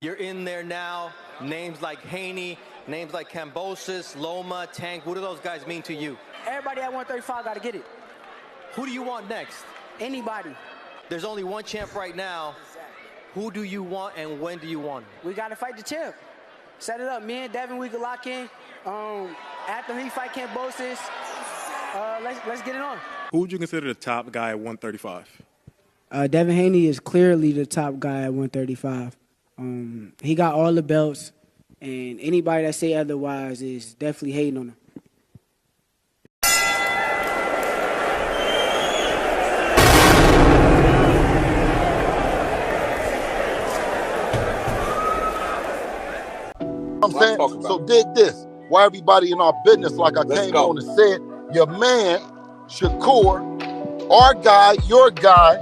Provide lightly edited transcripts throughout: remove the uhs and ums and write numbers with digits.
You're in there now. Names like Haney, names like Kambosos, Loma, Tank. What do those guys mean to you? Everybody at 135 got to get it. Who do you want next? Anybody. There's only one champ right now. Who do you want and when do you want him? We got to fight the champ. Set it up. Me and Devin, we can lock in. After he fight Kambosos, let's get it on. Who would you consider the top guy at 135? Devin Haney is clearly the top guy at 135. He got all the belts, and anybody that say otherwise is definitely hating on him. I'm saying, so dig this. Why everybody in our business, like I came on and said, your man, Shakur, our guy, your guy,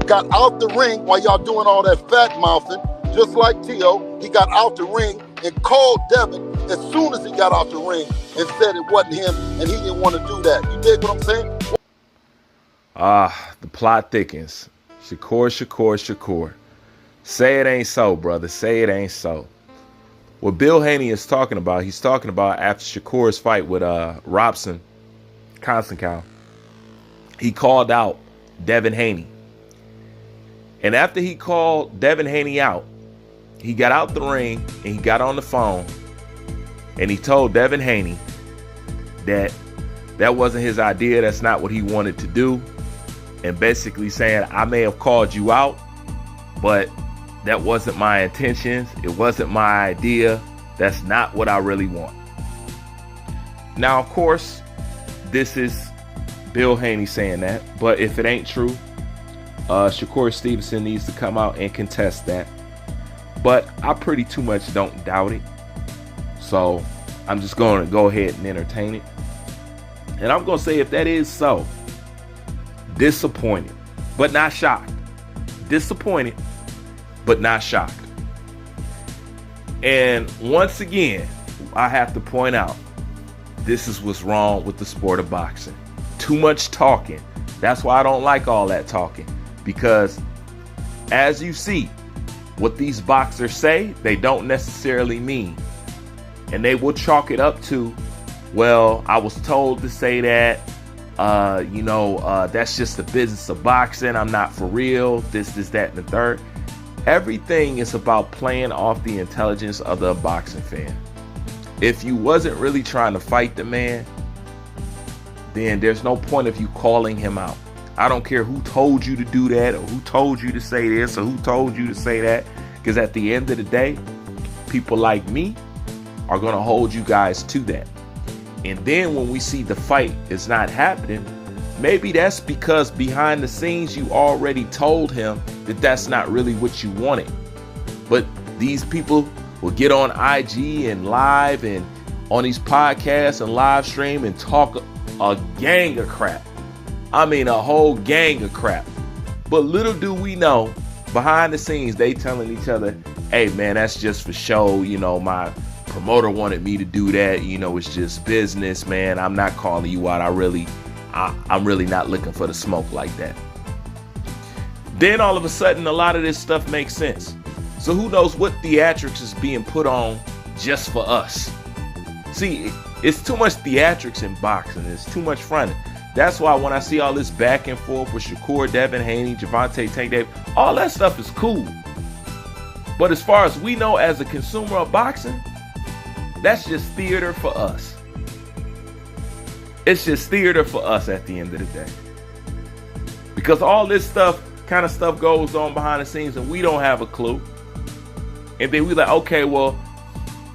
got out the ring while y'all doing all that fat mouthing, just like T.O. He got out the ring and called Devin as soon as he got out the ring and said it wasn't him and he didn't want to do that. You dig what I'm saying? The plot thickens. Shakur. Say it ain't so, brother. Say it ain't so. What Bill Haney is talking about, he's talking about after Shakur's fight with Robson Constancow, he called out Devin Haney. And after he called Devin Haney out, he got out the ring and he got on the phone and he told Devin Haney that that wasn't his idea. That's not what he wanted to do. And basically saying, I may have called you out, but that wasn't my intentions. It wasn't my idea. That's not what I really want. Now, of course, this is Bill Haney saying that. But if it ain't true, Shakur Stevenson needs to come out and contest that. But I pretty too much don't doubt it. So I'm just going to go ahead and entertain it. And I'm going to say if that is so, disappointed, but not shocked. Disappointed, but not shocked. And once again, I have to point out, this is what's wrong with the sport of boxing. Too much talking. That's why I don't like all that talking. Because as you see, what these boxers say, they don't necessarily mean. And they will chalk it up to, well, I was told to say that. That's just the business of boxing. I'm not for real. This, that, and the third. Everything is about playing off the intelligence of the boxing fan. If you wasn't really trying to fight the man, then there's no point of you calling him out. I don't care who told you to do that or who told you to say this or who told you to say that. Because at the end of the day, people like me are going to hold you guys to that. And then when we see the fight is not happening, maybe that's because behind the scenes you already told him that that's not really what you wanted. But these people will get on IG and live and on these podcasts and live stream and talk a gang of crap. I mean, a whole gang of crap. But little do we know, behind the scenes, they telling each other, hey, man, that's just for show. My promoter wanted me to do that. It's just business, man. I'm not calling you out. I'm really not looking for the smoke like that. Then all of a sudden, a lot of this stuff makes sense. So who knows what theatrics is being put on just for us? See, it's too much theatrics in boxing. It's too much fronting. That's why when I see all this back and forth with Shakur, Devin Haney, Gervonta Tank Davis, all that stuff is cool. But as far as we know as a consumer of boxing, that's just theater for us. It's just theater for us at the end of the day. Because all this kind of stuff goes on behind the scenes and we don't have a clue. And then we like, okay, well,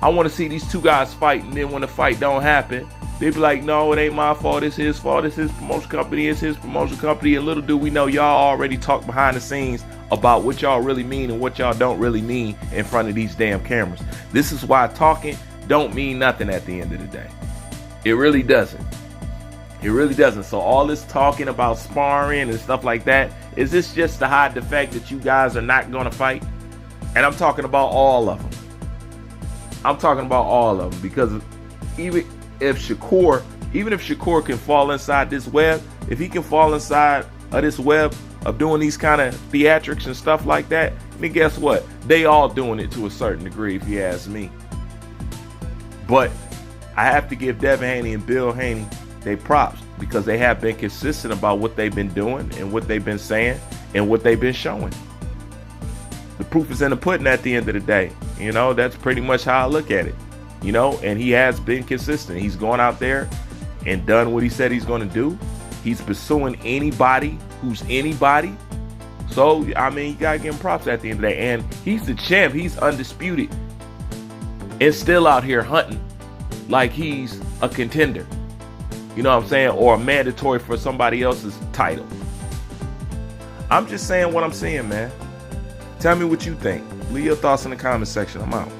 I want to see these two guys fight. And then when the fight don't happen, they be like, no, it ain't my fault. It's his fault. It's his promotion company. It's his promotion company. And little do we know, y'all already talk behind the scenes about what y'all really mean and what y'all don't really mean in front of these damn cameras. This is why talking don't mean nothing at the end of the day. It really doesn't. It really doesn't. So all this talking about sparring and stuff like that, is this just to hide the fact that you guys are not going to fight? And I'm talking about all of them. I'm talking about all of them, because even if Shakur can fall inside this web, if he can fall inside of this web of doing these kind of theatrics and stuff like that, then guess what? They all doing it to a certain degree, if you ask me. But I have to give Devin Haney and Bill Haney their props because they have been consistent about what they've been doing and what they've been saying and what they've been showing. The proof is in the pudding at the end of the day. You know, that's pretty much how I look at it. You know, and he has been consistent. He's gone out there and done what he said he's going to do. He's pursuing anybody who's anybody. So, I mean, you got to give him props at the end of the day. And he's the champ. He's undisputed. And still out here hunting like he's a contender. You know what I'm saying? Or a mandatory for somebody else's title. I'm just saying what I'm saying, man. Tell me what you think. Leave your thoughts in the comment section. I'm out.